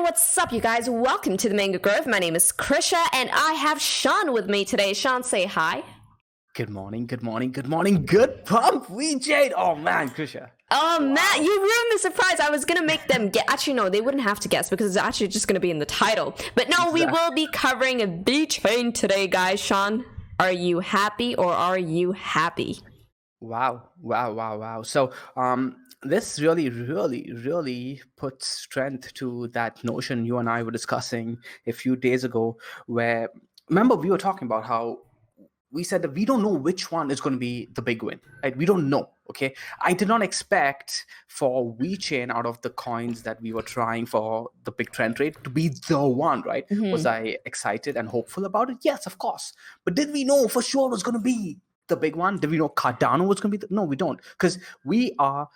what's up, you guys? Welcome to the Mango Grove. My name is Krisha, and I have Sean with me today. Sean, say hi. Good morning. Good pump, VJ. Oh man, Krisha. Oh, wow. Matt, you ruined the surprise. I was going to make them guess. Actually, no, they wouldn't have to guess because it's actually just going to be in the title. But no, exactly. We will be covering a VeChain today, guys. Sean, are you happy or are you happy? Wow. So, this really puts strength to that notion you and I were discussing a few days ago, where, remember, we were talking about how we said that we don't know which one is going to be the big win, right? We don't know, okay? I did not expect for VeChain, out of the coins that we were trying for the big trend rate, to be the one, right? Mm-hmm. Was I excited and hopeful about it? Yes, of course. But did we know for sure it was going to be the big one? Did we know Cardano was going to be no, we don't. Because we are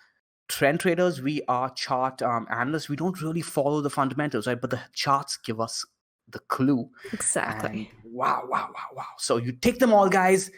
trend traders, we are chart analysts. We don't really follow the fundamentals, right? But the charts give us the clue. Exactly. And wow. So you take them all, guys.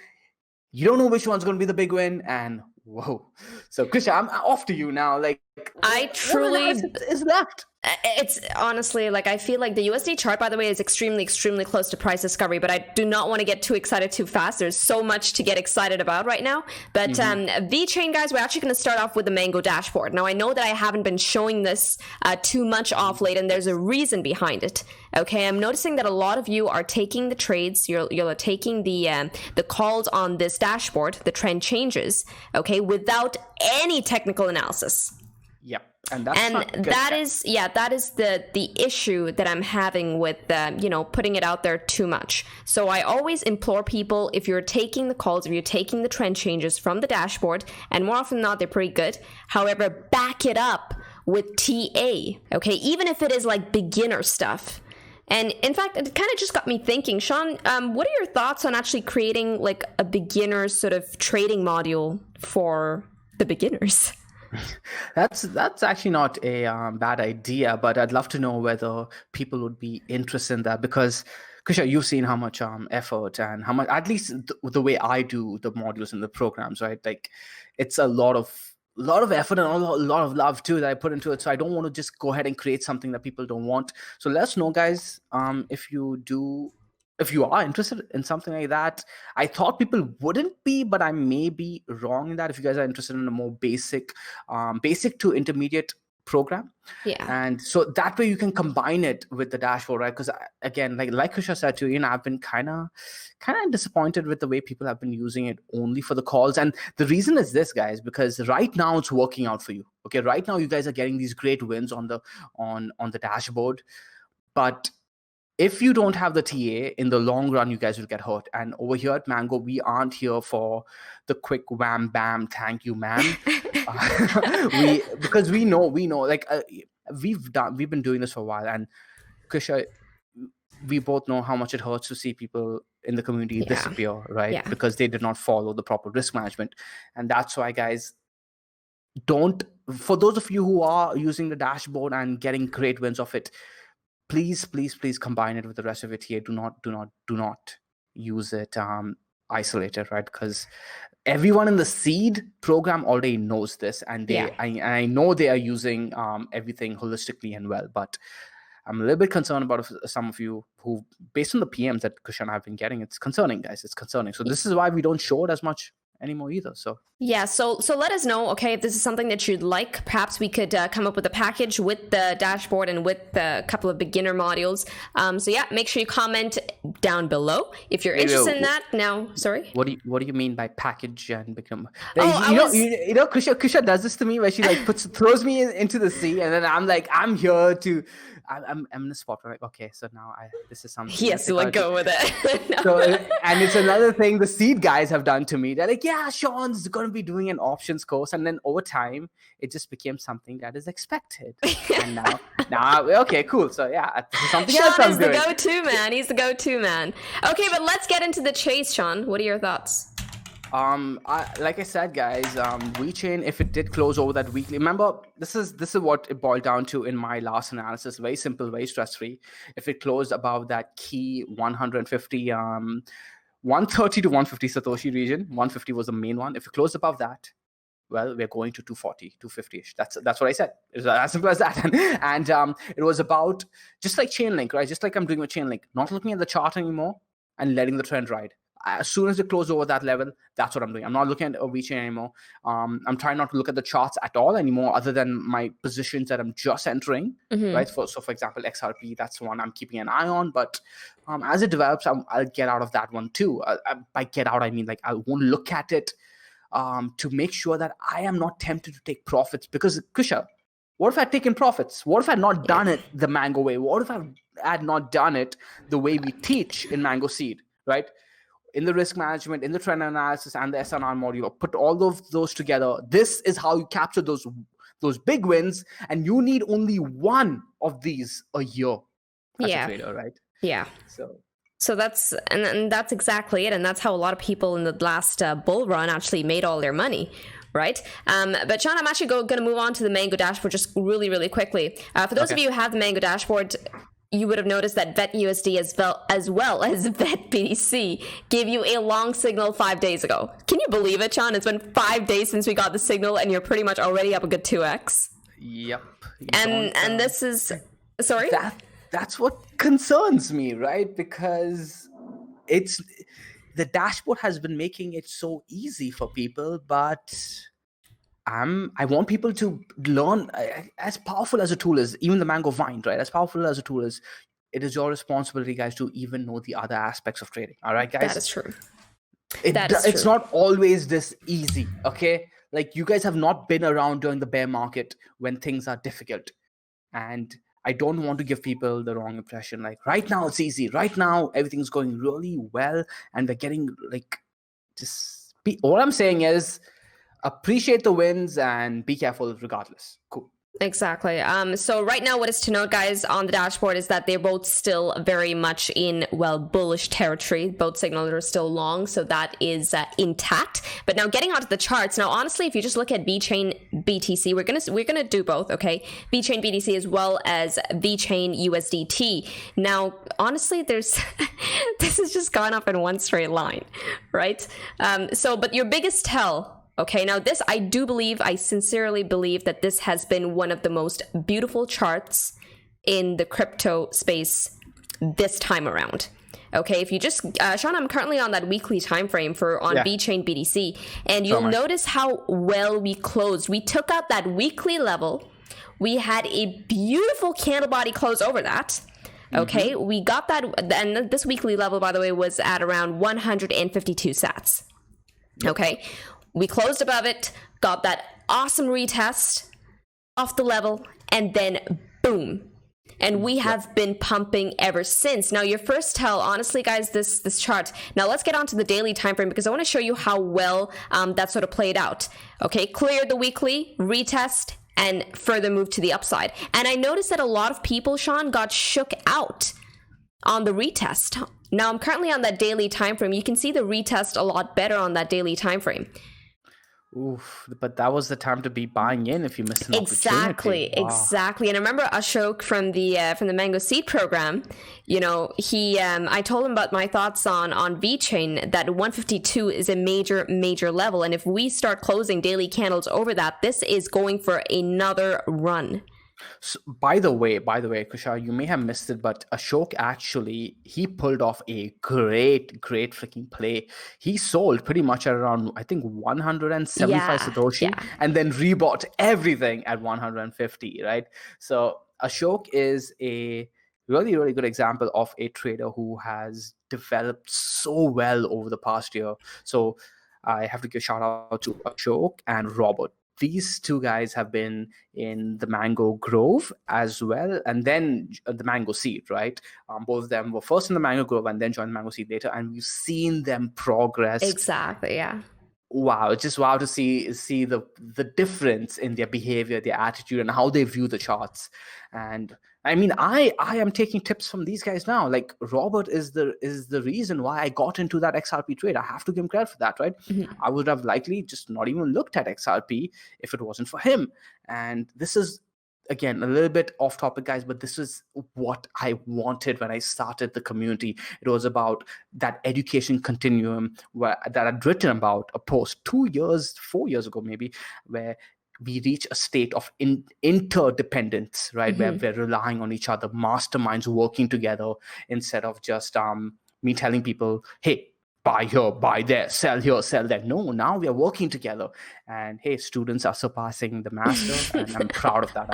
You don't know which one's going to be the big win, and whoa. So Krisha, I'm off to you now. Like, I truly is left. It's honestly, like, I feel like the USD chart, by the way, is extremely close to price discovery, but I do not want to get too excited too fast. There's so much to get excited about right now. But VeChain, guys, we're actually going to start off with the Mango dashboard. Now, I know that I haven't been showing this too much off late, and there's a reason behind it. Okay, I'm noticing that a lot of you are taking the trades, you're taking the calls on this dashboard, the trend changes, okay, without any technical analysis. Yep. And that is the issue that I'm having with putting it out there too much. So I always implore people, if you're taking the calls, if you're taking the trend changes from the dashboard, and more often than not, they're pretty good. However, back it up with TA, okay? Even if it is like beginner stuff. And in fact, it kind of just got me thinking, Sean, what are your thoughts on actually creating like a beginner sort of trading module for the beginners? That's actually not a bad idea, but I'd love to know whether people would be interested in that, because Krisha, you've seen how much effort and how much, at least the way I do the modules and the programs, right? Like, it's a lot of effort and a lot of love too that I put into it. So I don't want to just go ahead and create something that people don't want. So let us know, guys, if you are interested in something like that. I thought people wouldn't be, but I may be wrong in that. If you guys are interested in a more basic to intermediate program, and so that way you can combine it with the dashboard, right? Because again, like Krisha said too, I've been kind of disappointed with the way people have been using it only for the calls. And the reason is this, guys, because right now it's working out for you. Okay, right now you guys are getting these great wins on the dashboard, but if you don't have the TA, in the long run, you guys will get hurt. And over here at Mango, we aren't here for the quick wham bam, thank you, man. Because we know, like, we've been doing this for a while, and Krisha, we both know how much it hurts to see people in the community disappear, right? Because they did not follow the proper risk management. And that's why, guys, for those of you who are using the dashboard and getting great wins of it, please combine it with the rest of your TA. Do not use it isolated, right? Because everyone in the seed program already knows this, and I know they are using everything holistically and well. But I'm a little bit concerned about some of you who, based on the PMs that Krisha and I have been getting, it's concerning, guys. It's concerning. So this is why we don't show it as much anymore either. So let us know, okay, if this is something that you'd like. Perhaps we could come up with a package with the dashboard and with a couple of beginner modules. Make sure you comment down below if you're interested in that. Now, sorry, what do you mean by package and become? Krisha does this to me, where she like throws me into the sea, and then I'm like, I'm here to. I'm in the spot where, like, okay, so now this is something. Yes, let go with it. So, and it's another thing the seed guys have done to me. They're like, yeah, Sean's going to be doing an options course, and then over time, it just became something that is expected. And now, okay, cool. So something else. Sean is the go-to man. He's the go-to man. Okay, but let's get into the chase, Sean. What are your thoughts? Like I said, guys, VeChain, if it did close over that weekly, remember, this is what it boiled down to in my last analysis. Very simple, very stress-free. If it closed above that key 150, 130 to 150 Satoshi region, 150 was the main one. If it closed above that, well, we're going to 240, 250-ish. That's what I said. It's as simple as that. And it was about, just like Chainlink, right? Just like I'm doing with Chainlink, not looking at the chart anymore and letting the trend ride. As soon as it closes over that level, that's what I'm doing. I'm not looking at VeChain anymore. I'm trying not to look at the charts at all anymore, other than my positions that I'm just entering, right? So for example, XRP, that's one I'm keeping an eye on. But as it develops, I'll get out of that one too. By get out, I mean like I won't look at it to make sure that I am not tempted to take profits. Because Kusha, what if I'd taken profits? What if I'd not done it the Mango way? What if I had not done it the way we teach in Mango Seed, right? In the risk management, in the trend analysis, and the SNR module, put all of those together. This is how you capture those big wins, and you need only one of these a year as a trader, right? Yeah. So that's and that's exactly it, and that's how a lot of people in the last bull run actually made all their money. Right. But Sean, I'm actually going to move on to the Mango dashboard just really, really quickly. For those of you who have the Mango dashboard, you would have noticed that VetUSD as well as VetBTC gave you a long signal 5 days ago. Can you believe it, Sean? It's been 5 days since we got the signal, and you're pretty much already up a good 2x. Yep. And this is, sorry? That's what concerns me, right? Because it's the dashboard has been making it so easy for people, but I want people to learn. As powerful as a tool is, even the Mango Vine, right? As powerful as a tool is, it is your responsibility, guys, to even know the other aspects of trading. All right, guys? That is true. It's not always this easy, okay? Like, you guys have not been around during the bear market when things are difficult. And I don't want to give people the wrong impression. Like, right now it's easy. Right now everything's going really well, and they're getting like, all I'm saying is, appreciate the wins and be careful regardless. Cool. Exactly. So right now what is to note, guys, on the dashboard is that they're both still very much in, well, bullish territory. Both signals are still long, so that is intact. But now getting onto the charts. Now, honestly, if you just look at VeChain BTC, we're gonna do both, okay? VeChain BTC as well as VeChain USDT. Now, honestly, there's this has just gone up in one straight line, right? But your biggest tell. Okay, now this, I sincerely believe that this has been one of the most beautiful charts in the crypto space this time around. Okay, if you just, Sean, I'm currently on that weekly time frame on VeChain BTC, and you'll notice how well we closed. We took out that weekly level. We had a beautiful candle body close over that. Okay, we got that, and this weekly level, by the way, was at around 152 sats. Okay. We closed above it, got that awesome retest off the level, and then boom. And we have been pumping ever since. Now, your first tell, honestly, guys, this chart. Now, let's get on to the daily time frame, because I want to show you how well that sort of played out. Okay, cleared the weekly, retest, and further moved to the upside. And I noticed that a lot of people, Sean, got shook out on the retest. Now, I'm currently on that daily time frame. You can see the retest a lot better on that daily time frame. Oof, but that was the time to be buying in if you missed an opportunity. Exactly. And I remember Ashok from the Mango Seed program, you know, I told him about my thoughts on VeChain, that 152 is a major level. And if we start closing daily candles over that, this is going for another run. So, by the way, Kusha, you may have missed it, but Ashok actually, he pulled off a great freaking play. He sold pretty much at around, I think, 175 Satoshi, and then rebought everything at 150, right? So Ashok is a really good example of a trader who has developed so well over the past year. So I have to give a shout out to Ashok and Robert. These two guys have been in the Mango Grove as well, and then the Mango Seed, right? Both of them were first in the Mango Grove and then joined the Mango Seed later, and we've seen them progress. Exactly, yeah. Wow, it's just wow to see the difference in their behavior, their attitude, and how they view the charts. And I mean, I am taking tips from these guys now. Like, Robert is the reason why I got into that XRP trade. I have to give him credit for that, right? I would have likely just not even looked at XRP if it wasn't for him. And this is again, a little bit off topic, guys, but this is what I wanted when I started the community. It was about that education continuum that I'd written about a post 4 years ago, maybe, where we reach a state of interdependence, right? Where we're relying on each other, masterminds working together, instead of just me telling people, hey, buy here, buy there, sell here, sell there. No, now we are working together. And hey, students are surpassing the master, and I'm proud of that.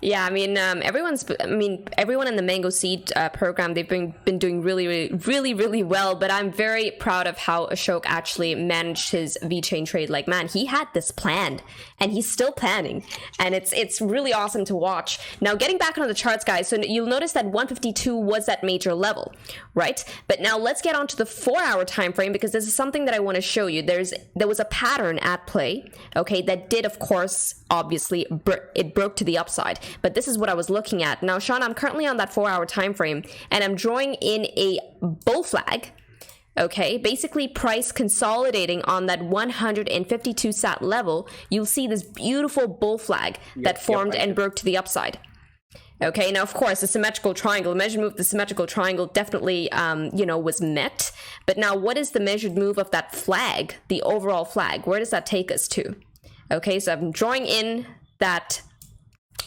Yeah, I mean, everyone in the Mango Seed program, they've been doing really well. But I'm very proud of how Ashok actually managed his VeChain trade. Like, man, he had this planned, and he's still planning, and it's really awesome to watch. Now, getting back on the charts, guys, so you'll notice that 152 was that major level, right? But now let's get on to the 4-hour time frame, because this is something that I want to show you. There was a pattern at play, okay, that did, of course, obviously, it broke to the upside. But this is what I was looking at. Now, Sean, I'm currently on that 4-hour time frame, and I'm drawing in a bull flag. Okay, basically price consolidating on that 152 sat level. You'll see this beautiful bull flag that formed and broke to the upside. Okay, now of course the symmetrical triangle, measured move, the symmetrical triangle definitely, was met. But now, what is the measured move of that flag, the overall flag? Where does that take us to? Okay, so I'm drawing in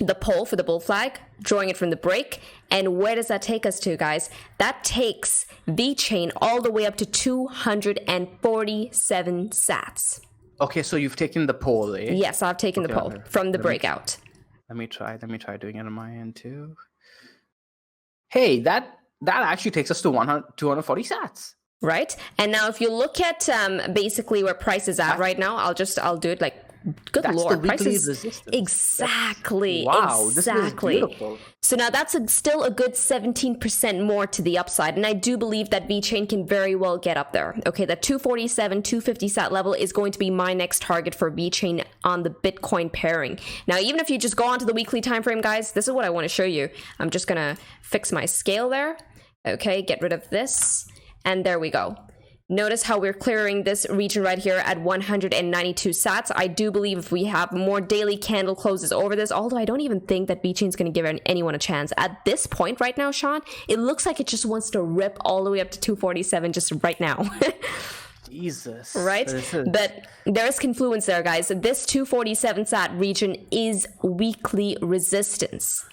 the pole for the bull flag, drawing it from the break, and where does that take us to, guys? That takes VeChain all the way up to 247 sats. Okay, so you've taken the pole, eh? Yes, I've taken the pole from the breakout. Let me try doing it on my end too. Hey, that actually takes us to 240 sats. Right? And now if you look at basically where price is at right now, I'll do it like, good that's lord, the weekly prices resistance. Exactly. Wow, exactly. This is beautiful. So now that's still a good 17% more to the upside, and I do believe that VeChain can very well get up there. Okay, that 247, 250 sat level is going to be my next target for VeChain on the Bitcoin pairing. Now, even if you just go onto the weekly time frame, guys, this is what I want to show you. I'm just gonna fix my scale there. Okay, get rid of this, and there we go. Notice how we're clearing this region right here at 192 sats. I do believe if we have more daily candle closes over this, although I don't even think that VeChain's going to give anyone a chance. At this point right now, Sean, it looks like it just wants to rip all the way up to 247 just right now. Jesus. Right? But there's confluence there, guys. This 247 sat region is weekly resistance.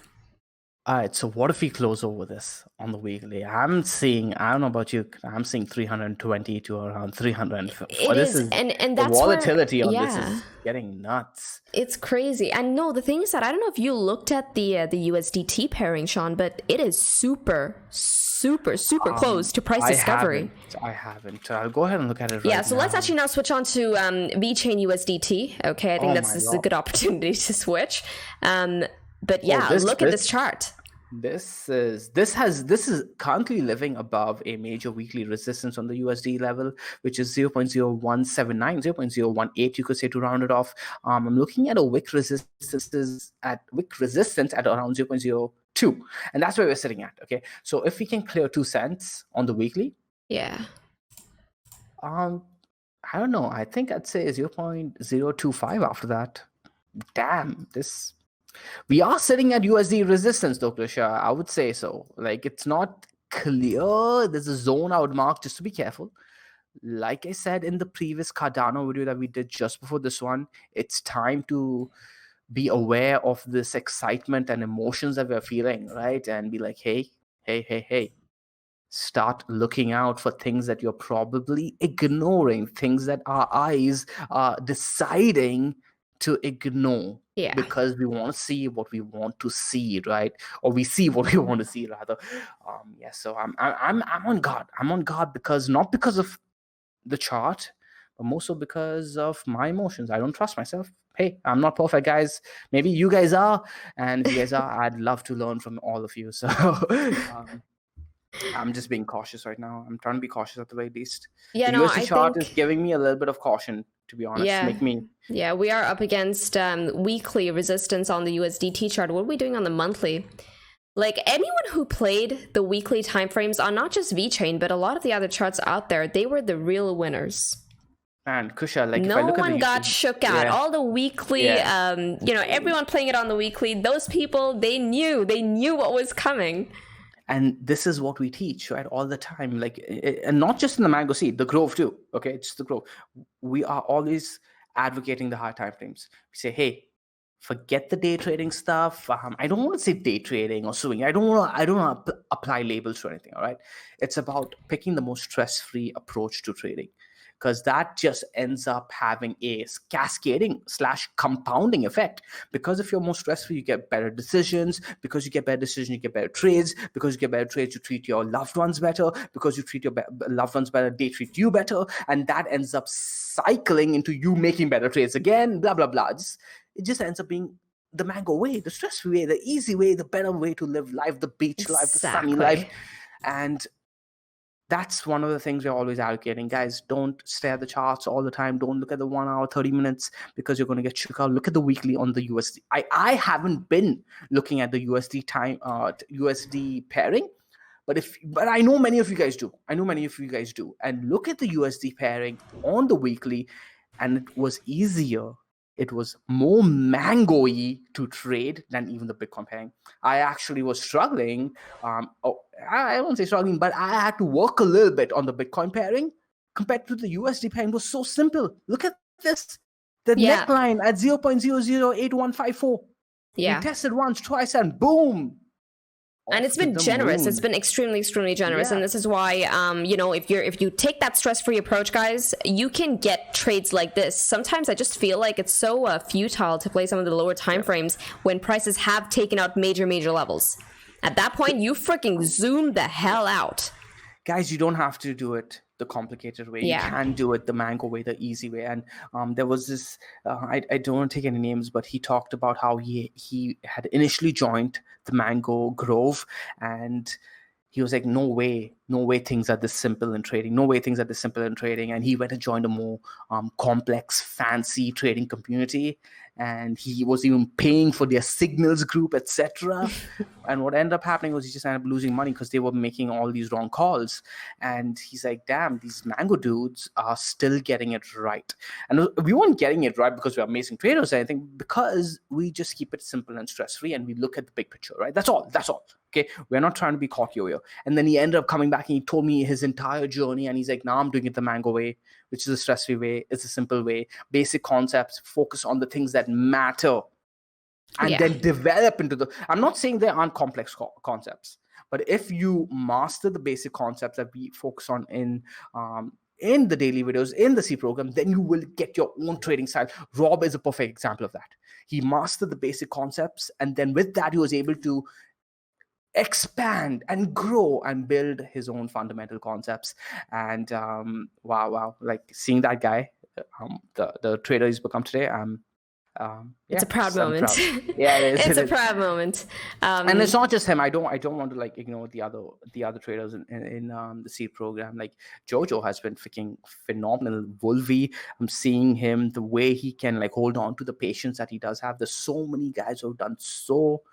All right, so what if we close over this on the weekly? I'm seeing, I don't know about you, I'm seeing 320 to around 350. It is, and that's the volatility where, on this is getting nuts. It's crazy. And no, the thing is that I don't know if you looked at the USDT pairing, Sean, but it is super close to price discovery. I haven't. I'll go ahead and look at it right now. Yeah, so let's actually now switch on to VeChain USDT. Okay, I think this is a good opportunity to switch. But yeah, look at this chart. This is currently living above a major weekly resistance on the USD level, which is 0.0179, 0.018, you could say, to round it off. I'm looking at a wick resistance at around 0.02, and that's where we're sitting at. Okay, so if we can clear 2 cents on the weekly, yeah. I don't know. I think I'd say 0.025 after that. Damn, this. We are sitting at USD resistance, though, Krisha. I would say so. Like, it's not clear. There's a zone I would mark, just to be careful. Like I said in the previous Cardano video that we did just before this one, it's time to be aware of this excitement and emotions that we're feeling, right? And be like, hey. Start looking out for things that you're probably ignoring, things that our eyes are deciding to ignore. Yeah. Because we want to see what we want to see, right? Or we see what we want to see, rather. So I'm on guard. I'm on guard because not because of the chart, but more so because of my emotions. I don't trust myself. Hey, I'm not perfect, guys. Maybe you guys are, and if you guys are, I'd love to learn from all of you. So I'm just being cautious right now. I'm trying to be cautious at the very least. Yeah, the USD chart is giving me a little bit of caution, to be honest. Yeah, we are up against weekly resistance on the USDT chart. What are we doing on the monthly? Like, anyone who played the weekly timeframes on not just VeChain, but a lot of the other charts out there, they were the real winners. And Kusha, like, if I No look at the one got shook out. All the weekly, everyone playing it on the weekly, those people, they knew what was coming. And this is what we teach, right, all the time. Like, and not just in the Mango Seed, the Grove too. Okay, just the Grove. We are always advocating the high time frames. We say, hey, forget the day trading stuff. I don't want to say day trading or swing. I don't want to apply labels to anything. All right, it's about picking the most stress-free approach to trading, because that just ends up having a cascading / compounding effect. Because if you're more stress-free, you get better decisions. Because you get better decisions, you get better trades. Because you get better trades, you treat your loved ones better. Because you treat your loved ones better, they treat you better. And that ends up cycling into you making better trades again, blah, blah, blah. It just ends up being the Mango way, the stress-free way, the easy way, the better way to live life, the beach life, the sunny life. And that's one of the things we're always advocating. Guys, don't stare at the charts all the time. Don't look at the 1 hour, 30 minutes, because you're going to get shook out. Look at the weekly on the USD. I haven't been looking at the USD USD pairing, but I know many of you guys do. And look at the USD pairing on the weekly, and it was easier. It was more mango-y to trade than even the Bitcoin pairing. I actually was struggling. I won't say struggling, but I had to work a little bit on the Bitcoin pairing compared to the USD pairing. It was so simple. Look at this. The neckline at 0.008154. Yeah. We tested once, twice, and boom. And it's been generous. It's been extremely, extremely generous. And this is why, if you take that stress-free approach, guys, you can get trades like this. Sometimes I just feel like it's so futile to play some of the lower time frames when prices have taken out major, major levels. At that point, you freaking zoom the hell out. Guys, you don't have to do it the complicated way. You can do it the Mango way, the easy way. And there was this, I don't want to take any names, but he talked about how he had initially joined the Mango Grove, and he was like, no way things are this simple in trading. And he went and joined a more complex, fancy trading community. And he was even paying for their signals group, etc. And what ended up happening was he just ended up losing money because they were making all these wrong calls. And he's like, damn, these Mango dudes are still getting it right. And we weren't getting it right because we're amazing traders or anything, because we just keep it simple and stress-free and we look at the big picture, right? That's all. Okay, we're not trying to be cocky here. And then he ended up coming back and he told me his entire journey, and he's like, now I'm doing it the Mango way, which is a stress-free way. It's a simple way. Basic concepts, focus on the things that matter, and then develop into the... I'm not saying there aren't complex concepts, but if you master the basic concepts that we focus on in the daily videos, in the C program, then you will get your own trading style. Rob is a perfect example of that. He mastered the basic concepts, and then with that, he was able to expand and grow and build his own fundamental concepts. And wow, like seeing that guy, the trader he's become today, it's a proud moment. Yeah, it is. It's a proud moment. And it's not just him. I don't want to like ignore the other traders in the seed program. Like Jojo has been freaking phenomenal. Wolvie, I'm seeing him, the way he can like hold on to the patience that he does have. There's so many guys who have done so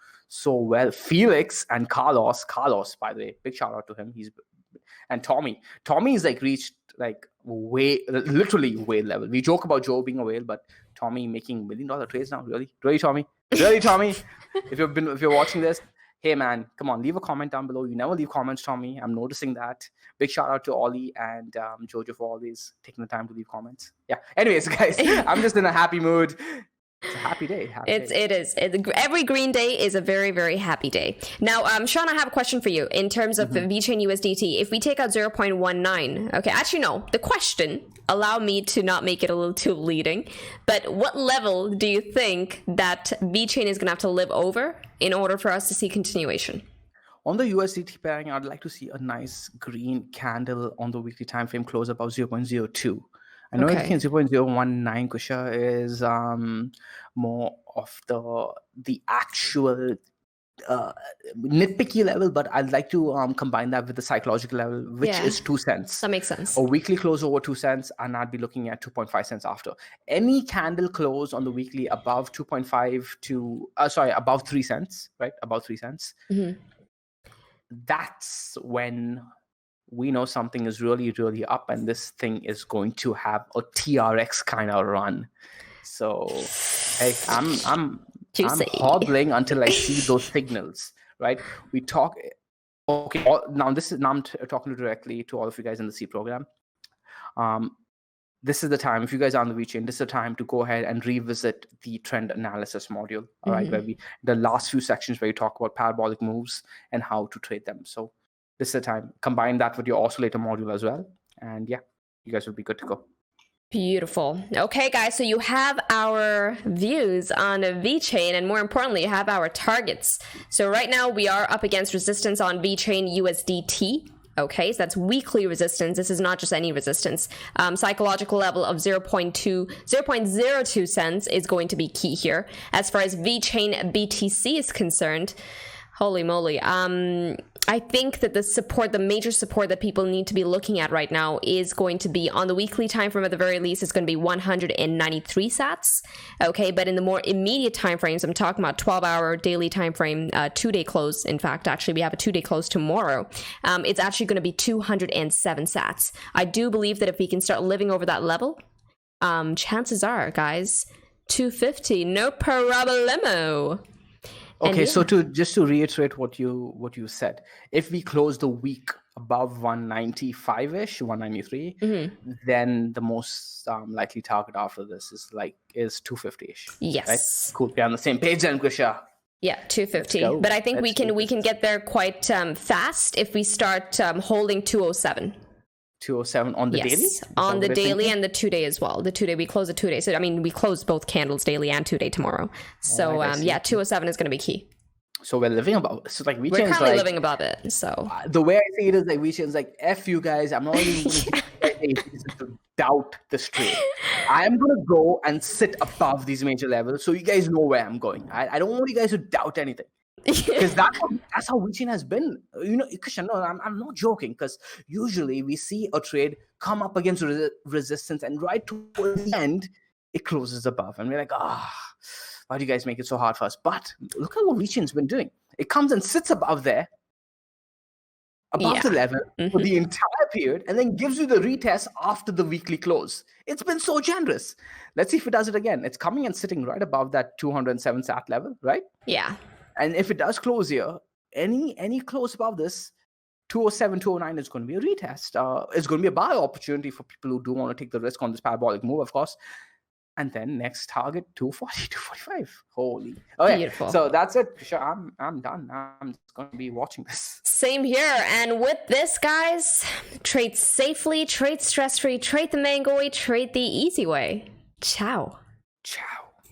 well. Felix and Carlos, by the way, big shout out to him. And Tommy's like reached like literally whale level. We joke about Joe being a whale, but Tommy making $1 million trades now. Really Tommy. If you're watching this, hey man, come on, leave a comment down below. You never leave comments, Tommy. I'm noticing that. Big shout out to Ollie and Jojo for always taking the time to leave comments. Yeah, anyways, guys, I'm just in a happy mood. It's a happy day. It is. Every green day is a very, very happy day. Now, Sean, I have a question for you in terms of VeChain USDT. If we take out 0.19, okay, actually, no. The question, allow me to not make it a little too leading, but what level do you think that VeChain is going to have to live over in order for us to see continuation? On the USDT pairing, I'd like to see a nice green candle on the weekly time frame close above 0.02. I know 0.019 Kusha is more of the actual nitpicky level, but I'd like to combine that with the psychological level, which is 2 cents. That makes sense. A weekly close over 2 cents, and I'd be looking at 2.5 cents after. Any candle close on the weekly above 2.5 to above 3 cents, right? Above 3 cents. Mm-hmm. That's when we know something is really, really up, and this thing is going to have a TRX kind of run. So, hey, I'm hodling until I see those signals, right? We talk. Okay, now I'm talking directly to all of you guys in the C program. This is the time, if you guys are on the VeChain, this is the time to go ahead and revisit the trend analysis module, all right, where the last few sections where you talk about parabolic moves and how to trade them. So this is the time. Combine that with your oscillator module as well. And yeah, you guys will be good to go. Beautiful. Okay, guys, so you have our views on VeChain, and more importantly, you have our targets. So right now we are up against resistance on VeChain USDT. Okay, so that's weekly resistance. This is not just any resistance. Psychological level of 0.02 cents is going to be key here. As far as VeChain BTC is concerned, holy moly. I think that the major support that people need to be looking at right now is going to be on the weekly time frame. At the very least, it's going to be 193 sats. Okay, but in the more immediate time frames, I'm talking about 12-hour daily time frame, 2-day close. In fact, actually, we have a 2-day close tomorrow. It's actually going to be 207 sats. I do believe that if we can start living over that level, chances are, guys, 250, no problemo. Okay, so just to reiterate what you said, if we close the week above 195-ish, 193, then the most likely target after this is 250-ish. Yes. Right? Cool. We're on the same page then, Krisha. Yeah, 250. But I think we can get there quite fast if we start holding 207. 207 on the daily? On the daily and the 2-day as well. The 2-day, we close the 2-day. So, I mean, we close both candles daily and 2-day tomorrow. So, right, 207 is going to be key. So, we're living above it. So, like, we're currently living above it. So, the way I see it is, like, VeChain's like, F you guys. I'm not even going to give you guys to doubt this trade. I'm going to go and sit above these major levels so you guys know where I'm going. I don't want you guys to doubt anything. Because that's how VeChain has been. You know, Krishan, no, I'm not joking, because usually we see a trade come up against resistance, and right towards the end, it closes above. And we're like, why do you guys make it so hard for us? But look at what VeChain's been doing. It comes and sits above there, above the level for the entire period, and then gives you the retest after the weekly close. It's been so generous. Let's see if it does it again. It's coming and sitting right above that 207 sat level, right? Yeah. And if it does close here, any close above this, 207, 209 is going to be a retest. It's going to be a buy opportunity for people who do want to take the risk on this parabolic move, of course. And then next target, 240, 245. Holy. Okay, beautiful. So that's it. Sure, I'm done. I'm just going to be watching this. Same here. And with this, guys, trade safely, trade stress-free, trade the mango way, trade the easy way. Ciao. Ciao.